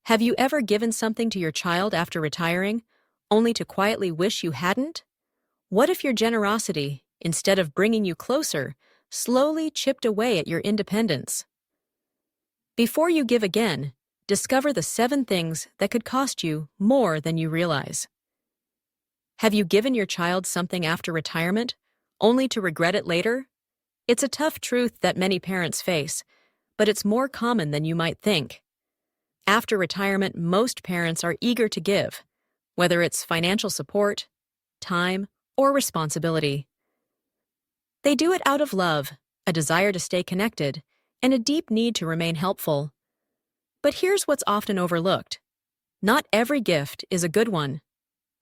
Have you ever given something to your child after retiring, only to quietly wish you hadn't? What if your generosity, instead of bringing you closer, slowly chipped away at your independence? Before you give again, discover the 7 things that could cost you more than you realize. Have you given your child something after retirement, only to regret it later? It's a tough truth that many parents face, but it's more common than you might think. After retirement, most parents are eager to give, whether it's financial support, time, or responsibility. They do it out of love, a desire to stay connected, and a deep need to remain helpful. But here's what's often overlooked. Not every gift is a good one.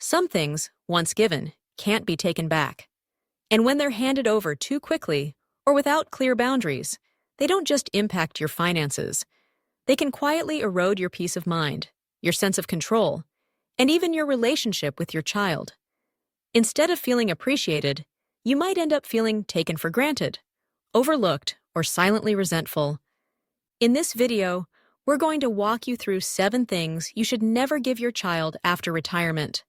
Some things, once given, can't be taken back. And when they're handed over too quickly or without clear boundaries, they don't just impact your finances. They can quietly erode your peace of mind, your sense of control, and even your relationship with your child. Instead of feeling appreciated, you might end up feeling taken for granted, overlooked, or silently resentful. In this video, we're going to walk you through 7 things you should never give your child after retirement.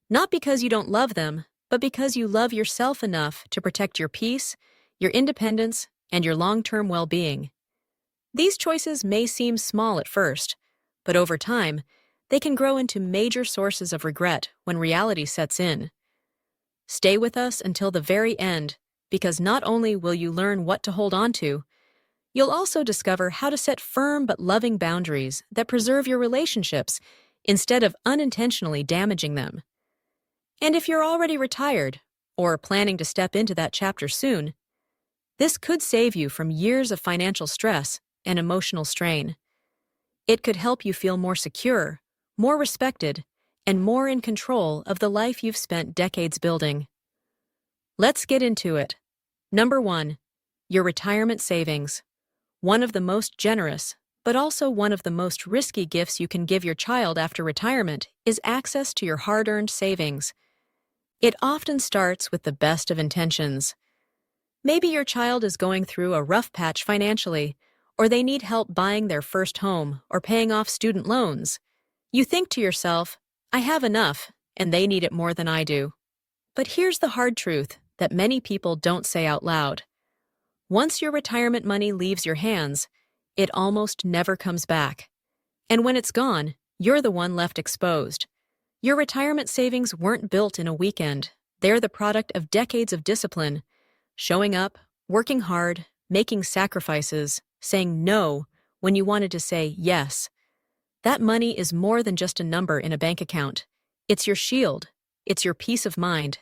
Not because you don't love them, but because you love yourself enough to protect your peace, your independence, and your long-term well-being. These choices may seem small at first, but over time, they can grow into major sources of regret when reality sets in. Stay with us until the very end, because not only will you learn what to hold on to, you'll also discover how to set firm but loving boundaries that preserve your relationships instead of unintentionally damaging them. And if you're already retired, or planning to step into that chapter soon, this could save you from years of financial stress and emotional strain. It could help you feel more secure, more respected, and more in control of the life you've spent decades building. Let's get into it. Number 1, your retirement savings. One of the most generous, but also one of the most risky gifts you can give your child after retirement is access to your hard-earned savings. It often starts with the best of intentions. Maybe your child is going through a rough patch financially, or they need help buying their first home or paying off student loans. You think to yourself, I have enough, and they need it more than I do. But here's the hard truth that many people don't say out loud. Once your retirement money leaves your hands, it almost never comes back. And when it's gone, you're the one left exposed. Your retirement savings weren't built in a weekend. They're the product of decades of discipline, showing up, working hard, making sacrifices, saying no when you wanted to say yes. That money is more than just a number in a bank account. It's your shield. It's your peace of mind.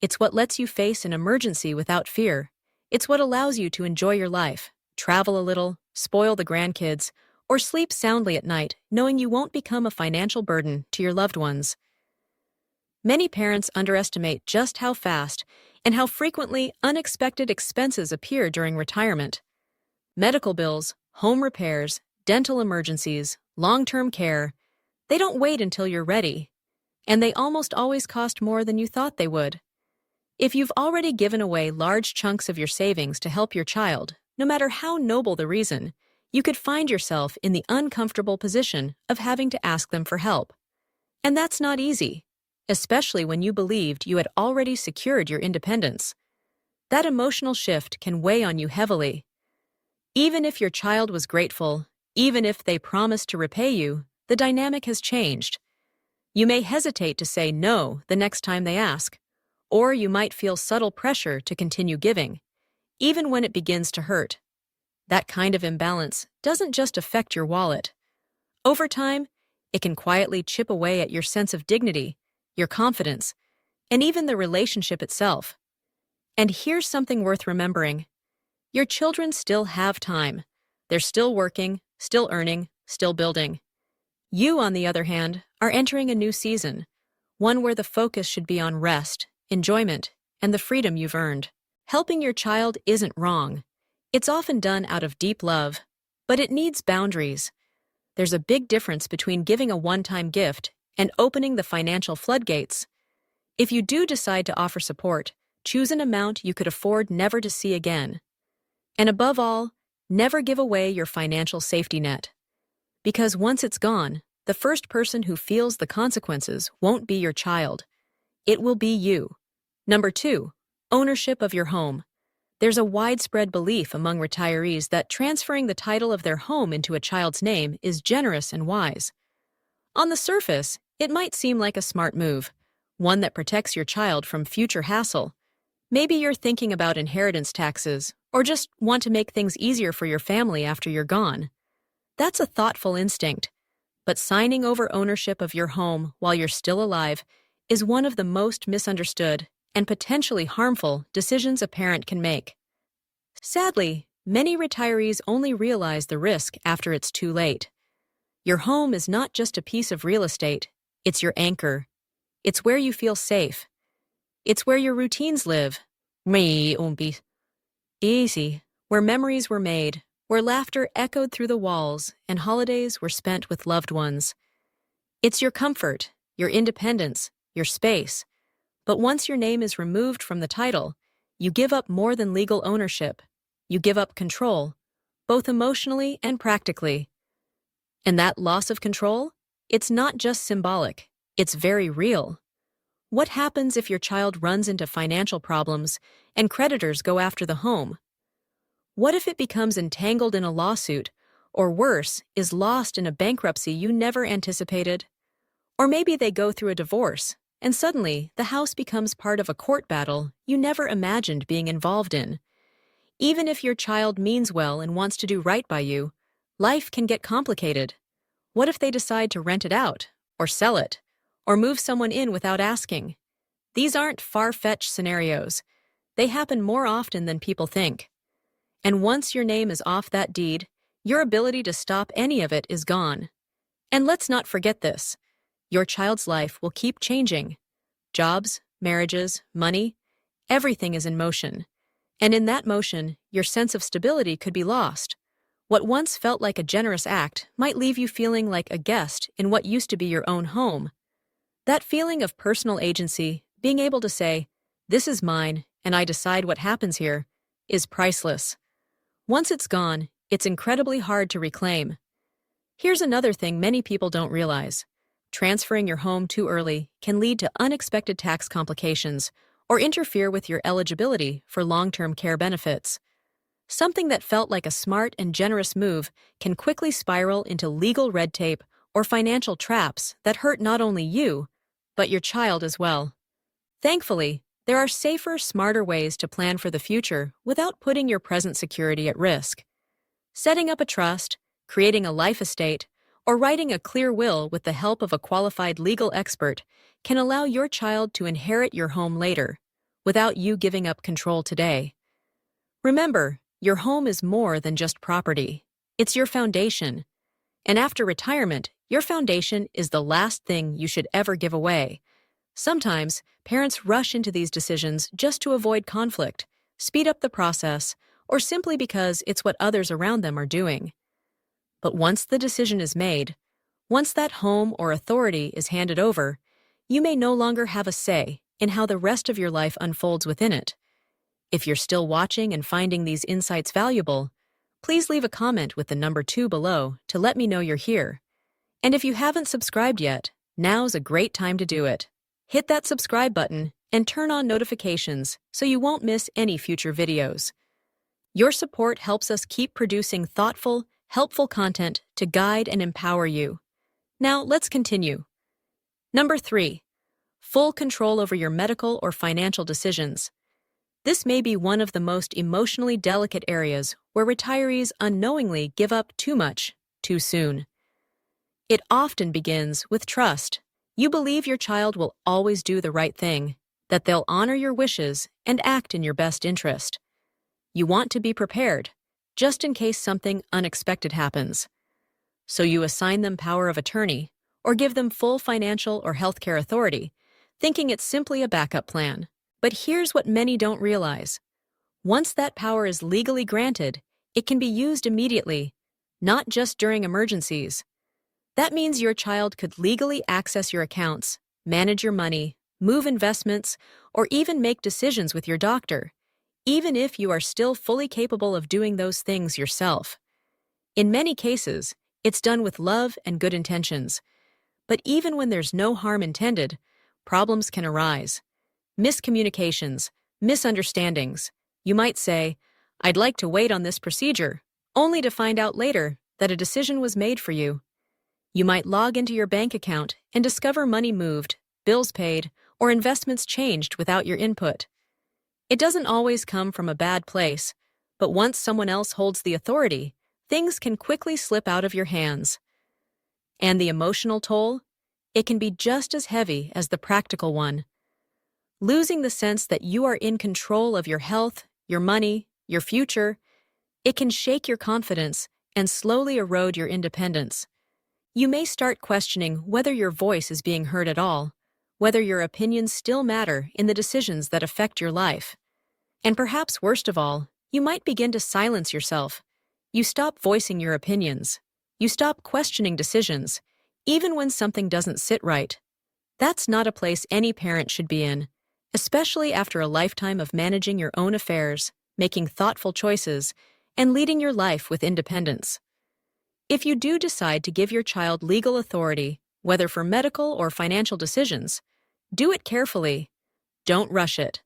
It's what lets you face an emergency without fear. It's what allows you to enjoy your life, travel a little, spoil the grandkids, or sleep soundly at night knowing you won't become a financial burden to your loved ones. Many parents underestimate just how fast and how frequently unexpected expenses appear during retirement. Medical bills, home repairs, dental emergencies, long-term care, they don't wait until you're ready, and they almost always cost more than you thought they would. If you've already given away large chunks of your savings to help your child, no matter how noble the reason, you could find yourself in the uncomfortable position of having to ask them for help. And that's not easy, especially when you believed you had already secured your independence. That emotional shift can weigh on you heavily. Even if your child was grateful, even if they promised to repay you, the dynamic has changed. You may hesitate to say no the next time they ask, or you might feel subtle pressure to continue giving, even when it begins to hurt. That kind of imbalance doesn't just affect your wallet. Over time, it can quietly chip away at your sense of dignity, your confidence, and even the relationship itself. And here's something worth remembering. Your children still have time. They're still working, still earning, still building. You, on the other hand, are entering a new season, one where the focus should be on rest, enjoyment, and the freedom you've earned. Helping your child isn't wrong. It's often done out of deep love, but it needs boundaries. There's a big difference between giving a one-time gift and opening the financial floodgates. If you do decide to offer support, choose an amount you could afford never to see again. And above all, never give away your financial safety net. Because once it's gone, the first person who feels the consequences won't be your child. It will be you. Number 2, ownership of your home. There's a widespread belief among retirees that transferring the title of their home into a child's name is generous and wise. On the surface, it might seem like a smart move, one that protects your child from future hassle. Maybe you're thinking about inheritance taxes, or just want to make things easier for your family after you're gone. That's a thoughtful instinct, but signing over ownership of your home while you're still alive is one of the most misunderstood and potentially harmful decisions a parent can make. Sadly, many retirees only realize the risk after it's too late. Your home is not just a piece of real estate, it's your anchor. It's where you feel safe. It's where your routines live. Easy, where memories were made, where laughter echoed through the walls and holidays were spent with loved ones. It's your comfort, your independence, your space. But once your name is removed from the title, you give up more than legal ownership. You give up control, both emotionally and practically. And that loss of control? It's not just symbolic, it's very real. What happens if your child runs into financial problems and creditors go after the home? What if it becomes entangled in a lawsuit, or worse, is lost in a bankruptcy you never anticipated? Or maybe they go through a divorce, and suddenly the house becomes part of a court battle you never imagined being involved in. Even if your child means well and wants to do right by you, life can get complicated. What if they decide to rent it out, or sell it, or move someone in without asking? These aren't far-fetched scenarios. They happen more often than people think. And once your name is off that deed, your ability to stop any of it is gone. And let's not forget this. Your child's life will keep changing. Jobs, marriages, money, everything is in motion. And in that motion, your sense of stability could be lost. What once felt like a generous act might leave you feeling like a guest in what used to be your own home. That feeling of personal agency, being able to say, "This is mine, and I decide what happens here," is priceless. Once it's gone, it's incredibly hard to reclaim. Here's another thing many people don't realize. Transferring your home too early can lead to unexpected tax complications or interfere with your eligibility for long-term care benefits. Something that felt like a smart and generous move can quickly spiral into legal red tape or financial traps that hurt not only you, but your child as well. Thankfully, there are safer, smarter ways to plan for the future without putting your present security at risk. Setting up a trust, creating a life estate, or writing a clear will with the help of a qualified legal expert can allow your child to inherit your home later, without you giving up control today. Remember, your home is more than just property. It's your foundation. And after retirement, your foundation is the last thing you should ever give away. Sometimes, parents rush into these decisions just to avoid conflict, speed up the process, or simply because it's what others around them are doing. But once the decision is made, once that home or authority is handed over, you may no longer have a say in how the rest of your life unfolds within it. If you're still watching and finding these insights valuable, please leave a comment with the number 2 below to let me know you're here. And if you haven't subscribed yet, now's a great time to do it. Hit that subscribe button and turn on notifications so you won't miss any future videos. Your support helps us keep producing thoughtful, helpful content to guide and empower you. Now, let's continue. Number 3, full control over your medical or financial decisions. This may be one of the most emotionally delicate areas where retirees unknowingly give up too much, too soon. It often begins with trust. You believe your child will always do the right thing, that they'll honor your wishes and act in your best interest. You want to be prepared, just in case something unexpected happens. So you assign them power of attorney or give them full financial or healthcare authority, thinking it's simply a backup plan. But here's what many don't realize. Once that power is legally granted, it can be used immediately, not just during emergencies. That means your child could legally access your accounts, manage your money, move investments, or even make decisions with your doctor, even if you are still fully capable of doing those things yourself. In many cases, it's done with love and good intentions, But even when there's no harm intended, problems can arise. Miscommunications, misunderstandings. You might say, "I'd like to wait on this procedure," only to find out later that a decision was made for you. You might log into your bank account and discover money moved, bills paid, or investments changed without your input. It doesn't always come from a bad place, but once someone else holds the authority, things can quickly slip out of your hands. And the emotional toll? It can be just as heavy as the practical one. Losing the sense that you are in control of your health, your money, your future, it can shake your confidence and slowly erode your independence. You may start questioning whether your voice is being heard at all, whether your opinions still matter in the decisions that affect your life. And perhaps worst of all, you might begin to silence yourself. You stop voicing your opinions. You stop questioning decisions, even when something doesn't sit right. That's not a place any parent should be in, especially after a lifetime of managing your own affairs, making thoughtful choices, and leading your life with independence. If you do decide to give your child legal authority, whether for medical or financial decisions, do it carefully. Don't rush it.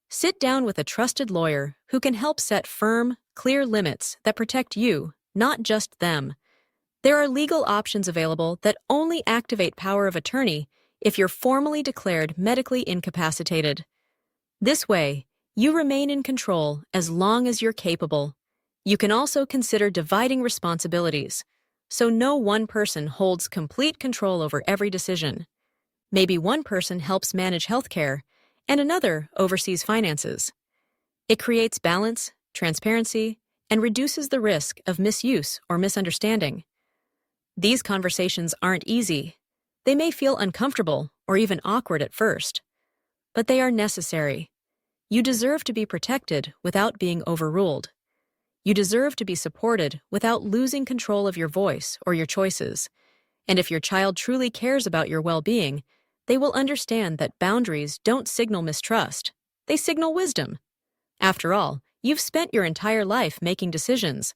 Sit down with a trusted lawyer who can help set firm, clear limits that protect you, not just them. There are legal options available that only activate power of attorney if you're formally declared medically incapacitated. This way, you remain in control as long as you're capable. You can also consider dividing responsibilities, so no one person holds complete control over every decision. Maybe one person helps manage healthcare, and another oversees finances. It creates balance, transparency, and reduces the risk of misuse or misunderstanding. These conversations aren't easy. They may feel uncomfortable or even awkward at first, but they are necessary. You deserve to be protected without being overruled. You deserve to be supported without losing control of your voice or your choices. And if your child truly cares about your well-being, they will understand that boundaries don't signal mistrust. They signal wisdom. After all, you've spent your entire life making decisions.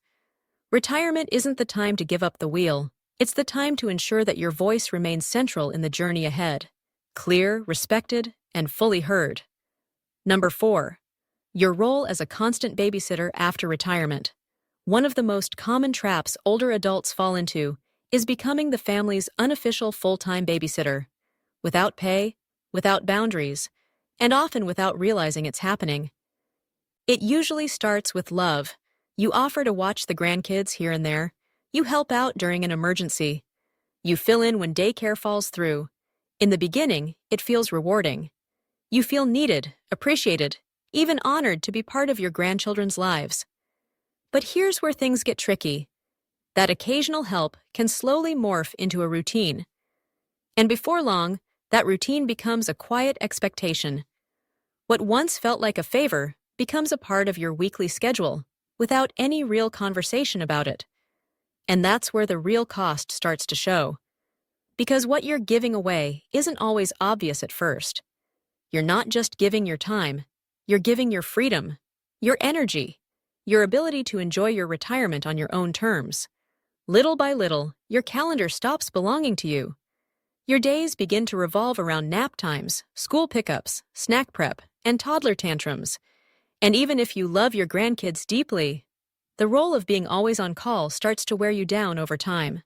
Retirement isn't the time to give up the wheel. It's the time to ensure that your voice remains central in the journey ahead. Clear, respected, and fully heard. Number 4. Your role as a constant babysitter after retirement. One of the most common traps older adults fall into is becoming the family's unofficial full-time babysitter. Without pay, without boundaries, and often without realizing it's happening. It usually starts with love. You offer to watch the grandkids here and there. You help out during an emergency. You fill in when daycare falls through. In the beginning, it feels rewarding. You feel needed, appreciated, even honored to be part of your grandchildren's lives. But here's where things get tricky. That occasional help can slowly morph into a routine. And before long, that routine becomes a quiet expectation. What once felt like a favor becomes a part of your weekly schedule, without any real conversation about it. And that's where the real cost starts to show. Because what you're giving away isn't always obvious at first. You're not just giving your time, you're giving your freedom, your energy, your ability to enjoy your retirement on your own terms. Little by little, your calendar stops belonging to you. Your days begin to revolve around nap times, school pickups, snack prep, and toddler tantrums. And even if you love your grandkids deeply, the role of being always on call starts to wear you down over time.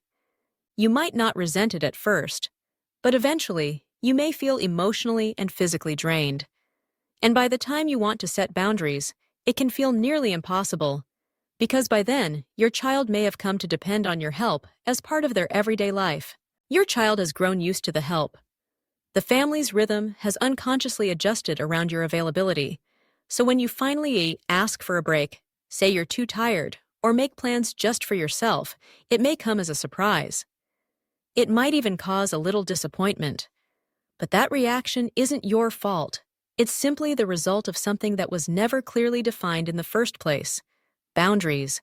You might not resent it at first, but eventually, you may feel emotionally and physically drained. And by the time you want to set boundaries, it can feel nearly impossible, because by then, your child may have come to depend on your help as part of their everyday life. Your child has grown used to the help. The family's rhythm has unconsciously adjusted around your availability, so when you finally ask for a break, say you're too tired, or make plans just for yourself, it may come as a surprise. It might even cause a little disappointment. But that reaction isn't your fault. It's simply the result of something that was never clearly defined in the first place. Boundaries.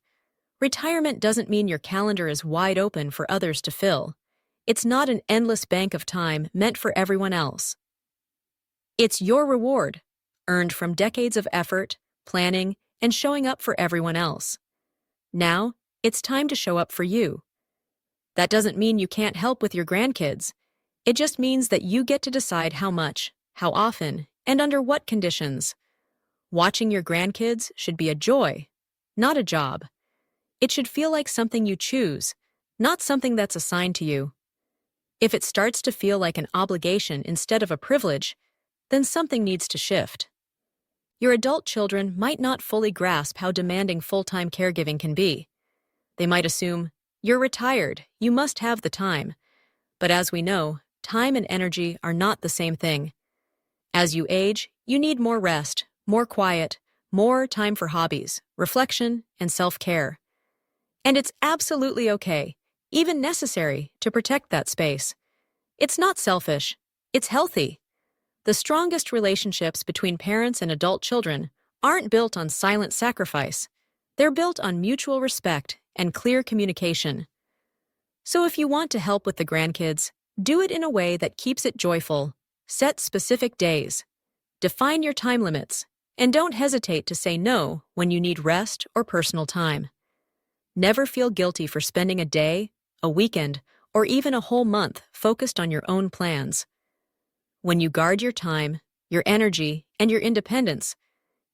Retirement doesn't mean your calendar is wide open for others to fill. It's not an endless bank of time meant for everyone else. It's your reward, earned from decades of effort, planning, and showing up for everyone else. Now, it's time to show up for you. That doesn't mean you can't help with your grandkids. It just means that you get to decide how much, how often, and under what conditions. Watching your grandkids should be a joy, not a job. It should feel like something you choose, not something that's assigned to you. If it starts to feel like an obligation instead of a privilege, then something needs to shift. Your adult children might not fully grasp how demanding full-time caregiving can be. They might assume, "You're retired, you must have the time." But as we know, time and energy are not the same thing. As you age, you need more rest, more quiet, more time for hobbies, reflection, and self-care. And it's absolutely okay, even necessary, to protect that space. It's not selfish, it's healthy. The strongest relationships between parents and adult children aren't built on silent sacrifice. They're built on mutual respect and clear communication. So if you want to help with the grandkids, do it in a way that keeps it joyful. Set specific days. Define your time limits, and don't hesitate to say no when you need rest or personal time. Never feel guilty for spending a day, a weekend, or even a whole month focused on your own plans. When you guard your time, your energy, and your independence,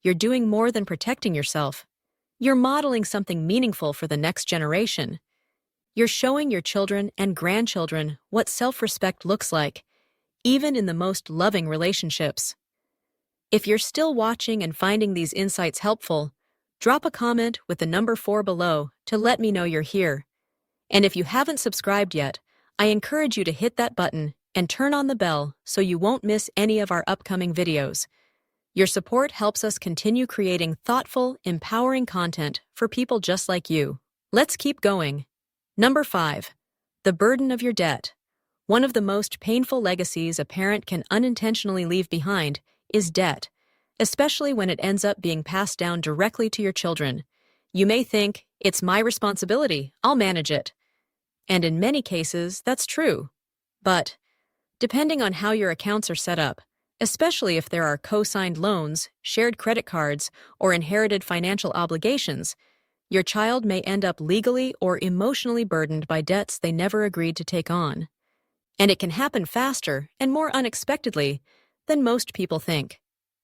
you're doing more than protecting yourself. You're modeling something meaningful for the next generation. You're showing your children and grandchildren what self-respect looks like, even in the most loving relationships. If you're still watching and finding these insights helpful, drop a comment with the number 4 below to let me know you're here. And if you haven't subscribed yet, I encourage you to hit that button and turn on the bell so you won't miss any of our upcoming videos. Your support helps us continue creating thoughtful, empowering content for people just like you. Let's keep going. Number 5. The burden of your debt. One of the most painful legacies a parent can unintentionally leave behind is debt, especially when it ends up being passed down directly to your children. You may think, "It's my responsibility, I'll manage it." And in many cases, that's true. But depending on how your accounts are set up, especially if there are co-signed loans, shared credit cards, or inherited financial obligations, your child may end up legally or emotionally burdened by debts they never agreed to take on. And it can happen faster and more unexpectedly than most people think.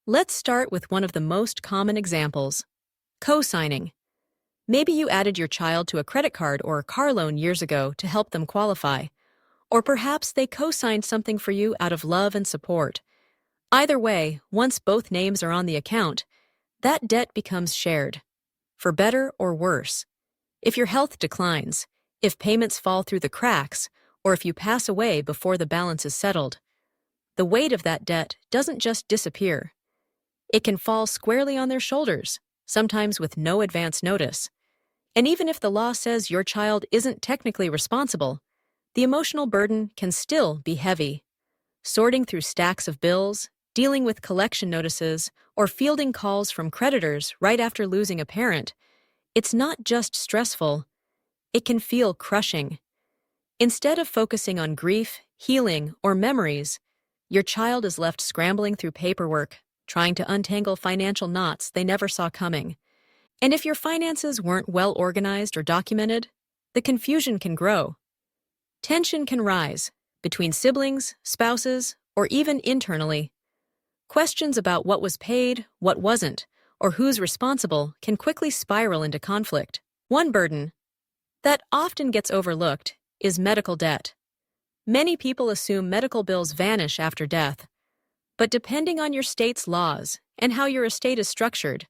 Let's start with one of the most common examples: co-signing. Maybe you added your child to a credit card or a car loan years ago to help them qualify. Or perhaps they co-signed something for you out of love and support. Either way, once both names are on the account, that debt becomes shared, for better or worse. If your health declines, if payments fall through the cracks, or if you pass away before the balance is settled, the weight of that debt doesn't just disappear. It can fall squarely on their shoulders, sometimes with no advance notice. And even if the law says your child isn't technically responsible, the emotional burden can still be heavy. Sorting through stacks of bills, dealing with collection notices, or fielding calls from creditors right after losing a parent, it's not just stressful, it can feel crushing. Instead of focusing on grief, healing, or memories, your child is left scrambling through paperwork, trying to untangle financial knots they never saw coming. And if your finances weren't well organized or documented, the confusion can grow. Tension can rise between siblings, spouses, or even internally. Questions about what was paid, what wasn't, or who's responsible can quickly spiral into conflict. One burden that often gets overlooked is medical debt. Many people assume medical bills vanish after death, but depending on your state's laws and how your estate is structured,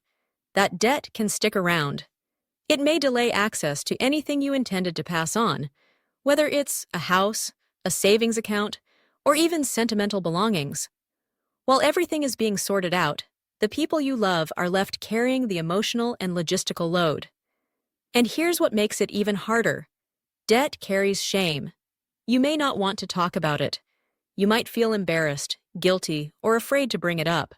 that debt can stick around. It may delay access to anything you intended to pass on, whether it's a house, a savings account, or even sentimental belongings. While everything is being sorted out, the people you love are left carrying the emotional and logistical load. And here's what makes it even harder. Debt carries shame. You may not want to talk about it. You might feel embarrassed, guilty, or afraid to bring it up.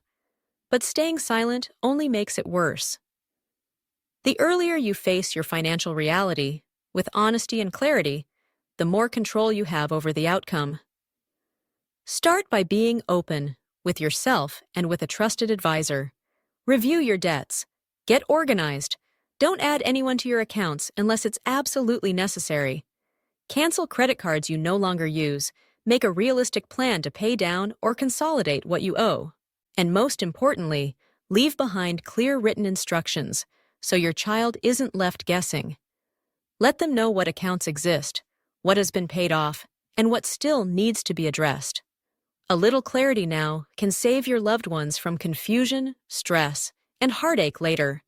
But staying silent only makes it worse. The earlier you face your financial reality, with honesty and clarity, the more control you have over the outcome. Start by being open with yourself and with a trusted advisor. Review your debts. Get organized. Don't add anyone to your accounts unless it's absolutely necessary. Cancel credit cards you no longer use, Make a realistic plan to pay down or consolidate what you owe. And most importantly, leave behind clear written instructions so your child isn't left guessing. Let them know what accounts exist, what has been paid off, and what still needs to be addressed. A little clarity now can save your loved ones from confusion, stress, and heartache later.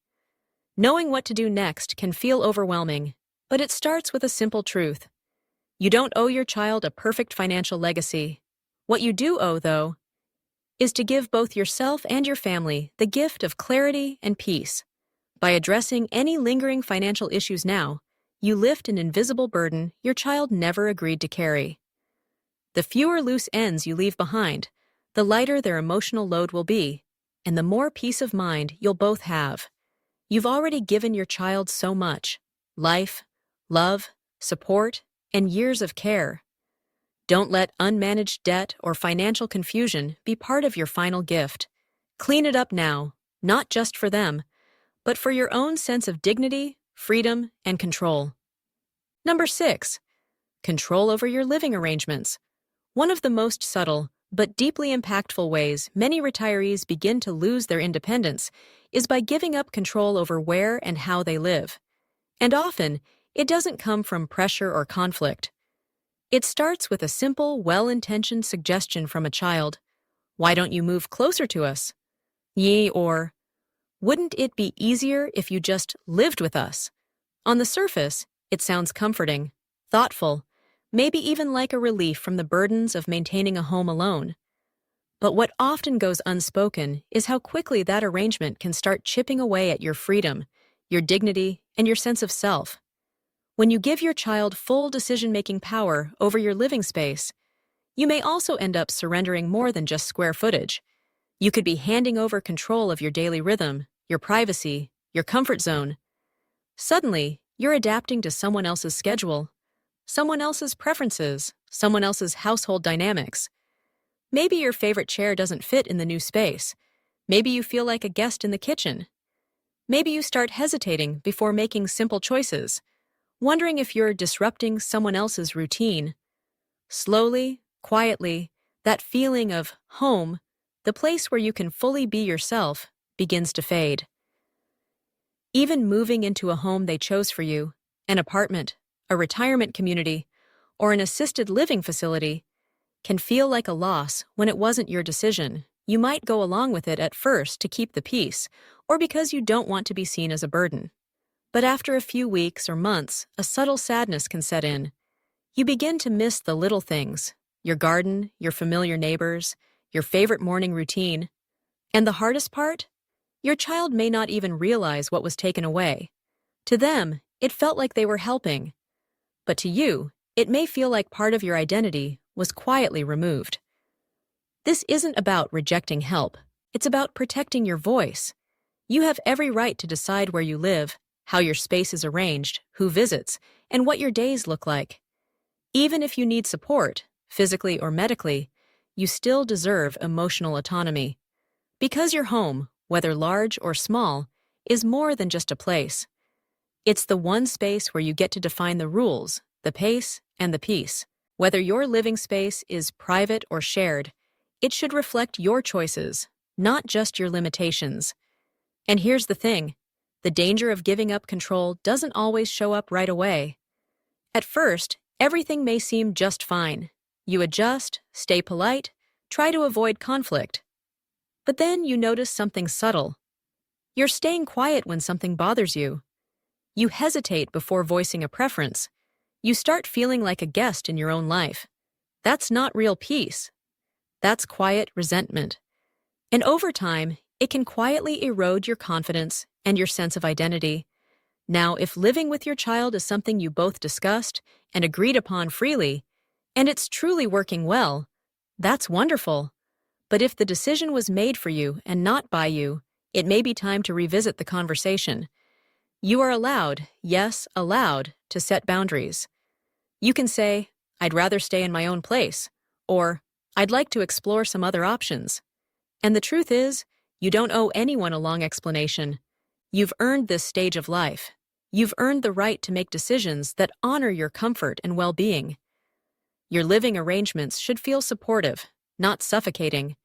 Knowing what to do next can feel overwhelming, but it starts with a simple truth. You don't owe your child a perfect financial legacy. What you do owe, though, is to give both yourself and your family the gift of clarity and peace. By addressing any lingering financial issues now, you lift an invisible burden your child never agreed to carry. The fewer loose ends you leave behind, the lighter their emotional load will be, and the more peace of mind you'll both have. You've already given your child so much: life, love, support, and years of care. Don't let unmanaged debt or financial confusion be part of your final gift. Clean it up now, not just for them, but for your own sense of dignity, freedom, and control. Number 6. Control over your living arrangements. One of the most subtle but deeply impactful ways many retirees begin to lose their independence is by giving up control over where and how they live. And often, it doesn't come from pressure or conflict. It starts with a simple, well-intentioned suggestion from a child. "Why don't you move closer to us?" Or, "Wouldn't it be easier if you just lived with us?" On the surface, it sounds comforting, thoughtful, maybe even like a relief from the burdens of maintaining a home alone. But what often goes unspoken is how quickly that arrangement can start chipping away at your freedom, your dignity, and your sense of self. When you give your child full decision-making power over your living space, you may also end up surrendering more than just square footage. You could be handing over control of your daily rhythm, your privacy, your comfort zone. Suddenly, you're adapting to someone else's schedule, someone else's preferences, someone else's household dynamics. Maybe your favorite chair doesn't fit in the new space. Maybe you feel like a guest in the kitchen. Maybe you start hesitating before making simple choices, wondering if you're disrupting someone else's routine. Slowly, quietly, that feeling of home, the place where you can fully be yourself, begins to fade. Even moving into a home they chose for you, an apartment, a retirement community, or an assisted living facility, can feel like a loss when it wasn't your decision. You might go along with it at first to keep the peace, or because you don't want to be seen as a burden. But after a few weeks or months, a subtle sadness can set in. You begin to miss the little things: your garden, your familiar neighbors, your favorite morning routine. And the hardest part? Your child may not even realize what was taken away. To them, it felt like they were helping. But to you, it may feel like part of your identity was quietly removed. This isn't about rejecting help. It's about protecting your voice. You have every right to decide where you live, how your space is arranged, who visits, and what your days look like. Even if you need support, physically or medically, you still deserve emotional autonomy. Because your home, whether large or small, is more than just a place. It's the one space where you get to define the rules, the pace, and the peace. Whether your living space is private or shared, it should reflect your choices, not just your limitations. And here's the thing: the danger of giving up control doesn't always show up right away. At first, everything may seem just fine. You adjust, stay polite, try to avoid conflict. But then you notice something subtle. You're staying quiet when something bothers you. You hesitate before voicing a preference. You start feeling like a guest in your own life. That's not real peace. That's quiet resentment. And over time, it can quietly erode your confidence and your sense of identity. Now, if living with your child is something you both discussed and agreed upon freely, and it's truly working well, that's wonderful. But if the decision was made for you and not by you, it may be time to revisit the conversation. You are allowed, yes, allowed, to set boundaries. You can say, "I'd rather stay in my own place," or "I'd like to explore some other options." And the truth is, you don't owe anyone a long explanation. You've earned this stage of life. You've earned the right to make decisions that honor your comfort and well-being. Your living arrangements should feel supportive, not suffocating.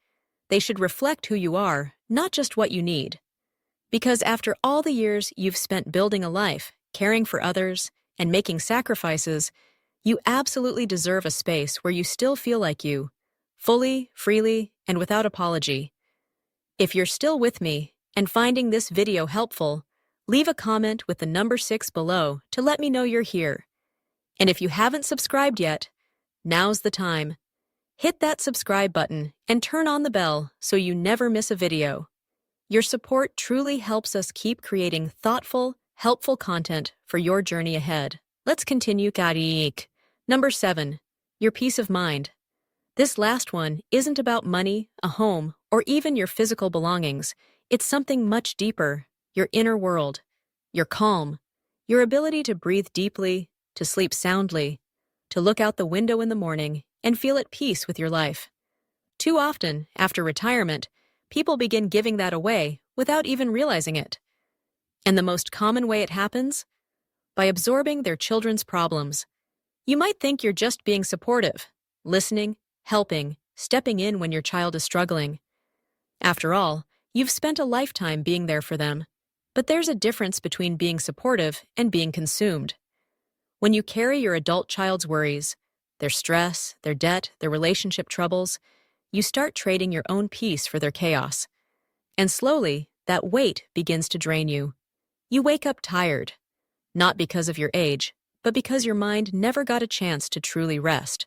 They should reflect who you are, not just what you need. Because after all the years you've spent building a life, caring for others, and making sacrifices, you absolutely deserve a space where you still feel like you, fully, freely, and without apology. If you're still with me and finding this video helpful, leave a comment with the number 6 below to let me know you're here. And if you haven't subscribed yet, now's the time. Hit that subscribe button and turn on the bell so you never miss a video. Your support truly helps us keep creating thoughtful, helpful content for your journey ahead. Let's continue. Number 7. Your peace of mind. This last one isn't about money, a home, or even your physical belongings. It's something much deeper, your inner world, your calm, your ability to breathe deeply, to sleep soundly, to look out the window in the morning and feel at peace with your life. Too often, after retirement, people begin giving that away without even realizing it. And the most common way it happens? By absorbing their children's problems. You might think you're just being supportive, listening, helping, stepping in when your child is struggling. After all, you've spent a lifetime being there for them. But there's a difference between being supportive and being consumed. When you carry your adult child's worries, their stress, their debt, their relationship troubles, you start trading your own peace for their chaos. And slowly, that weight begins to drain you. You wake up tired, not because of your age, but because your mind never got a chance to truly rest.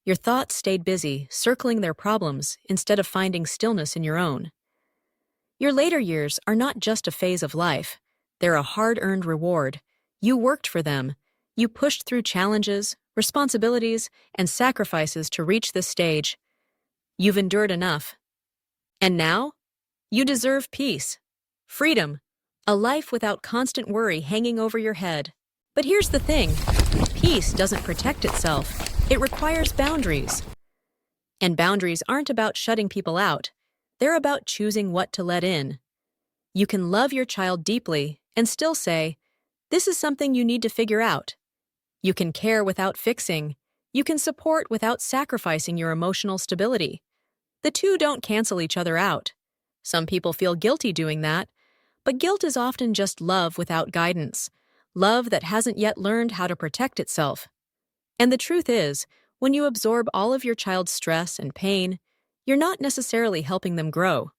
Your thoughts stayed busy, circling their problems instead of finding stillness in your own. Your later years are not just a phase of life. They're a hard-earned reward. You worked for them. You pushed through challenges, responsibilities, and sacrifices to reach this stage. You've endured enough. And now? You deserve peace, freedom, a life without constant worry hanging over your head. But here's the thing. Peace doesn't protect itself. It requires boundaries. And boundaries aren't about shutting people out. They're about choosing what to let in. You can love your child deeply and still say, "This is something you need to figure out." You can care without fixing. You can support without sacrificing your emotional stability. The two don't cancel each other out. Some people feel guilty doing that, but guilt is often just love without guidance, love that hasn't yet learned how to protect itself. And the truth is, when you absorb all of your child's stress and pain, you're not necessarily helping them grow.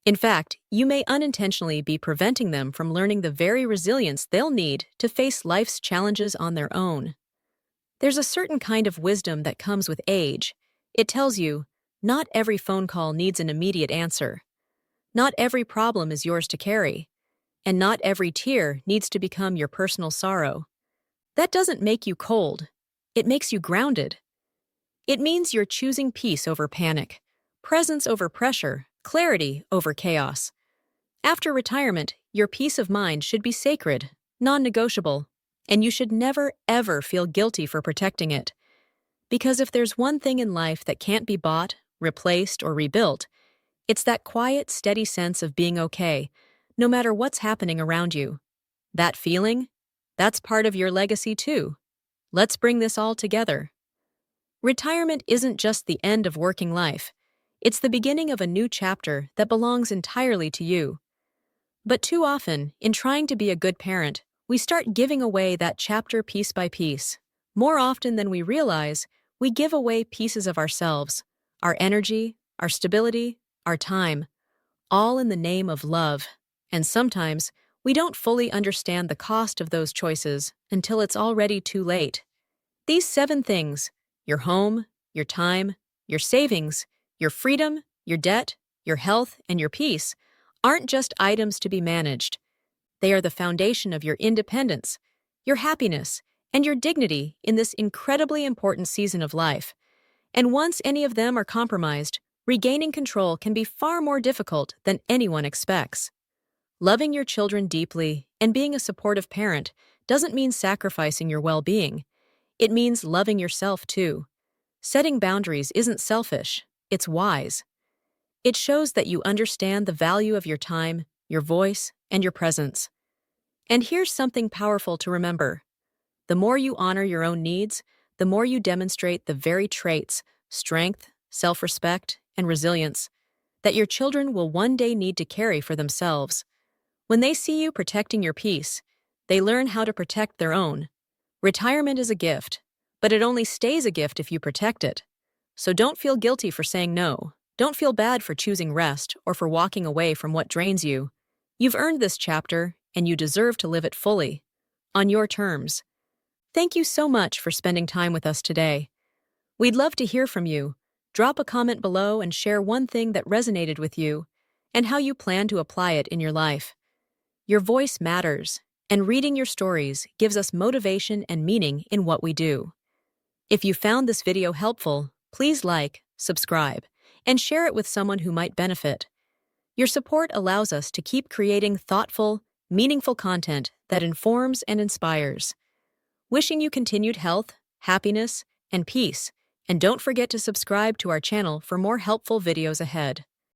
In fact, you may unintentionally be preventing them from learning the very resilience they'll need to face life's challenges on their own. There's a certain kind of wisdom that comes with age. It tells you, not every phone call needs an immediate answer. Not every problem is yours to carry. And not every tear needs to become your personal sorrow. That doesn't make you cold. It makes you grounded. It means you're choosing peace over panic, presence over pressure, clarity over chaos. After retirement, your peace of mind should be sacred, non-negotiable, and you should never, ever feel guilty for protecting it. Because if there's one thing in life that can't be bought, replaced, or rebuilt, it's that quiet, steady sense of being okay, no matter what's happening around you. That feeling? That's part of your legacy too. Let's bring this all together. Retirement isn't just the end of working life. It's the beginning of a new chapter that belongs entirely to you. But too often, in trying to be a good parent, we start giving away that chapter piece by piece. More often than we realize, we give away pieces of ourselves, our energy, our stability, our time, all in the name of love. And sometimes, we don't fully understand the cost of those choices until it's already too late. These 7 things, your home, your time, your savings, your freedom, your debt, your health, and your peace, aren't just items to be managed. They are the foundation of your independence, your happiness, and your dignity in this incredibly important season of life. And once any of them are compromised, regaining control can be far more difficult than anyone expects. Loving your children deeply and being a supportive parent doesn't mean sacrificing your well-being. It means loving yourself too. Setting boundaries isn't selfish, it's wise. It shows that you understand the value of your time, your voice, and your presence. And here's something powerful to remember. The more you honor your own needs, the more you demonstrate the very traits, strength, self-respect, and resilience that your children will one day need to carry for themselves. When they see you protecting your peace, they learn how to protect their own. Retirement is a gift, but it only stays a gift if you protect it. So don't feel guilty for saying no. Don't feel bad for choosing rest or for walking away from what drains you. You've earned this chapter, and you deserve to live it fully, on your terms. Thank you so much for spending time with us today. We'd love to hear from you. Drop a comment below and share one thing that resonated with you and how you plan to apply it in your life. Your voice matters, and reading your stories gives us motivation and meaning in what we do. If you found this video helpful, please like, subscribe, and share it with someone who might benefit. Your support allows us to keep creating thoughtful, meaningful content that informs and inspires. Wishing you continued health, happiness, and peace, and don't forget to subscribe to our channel for more helpful videos ahead.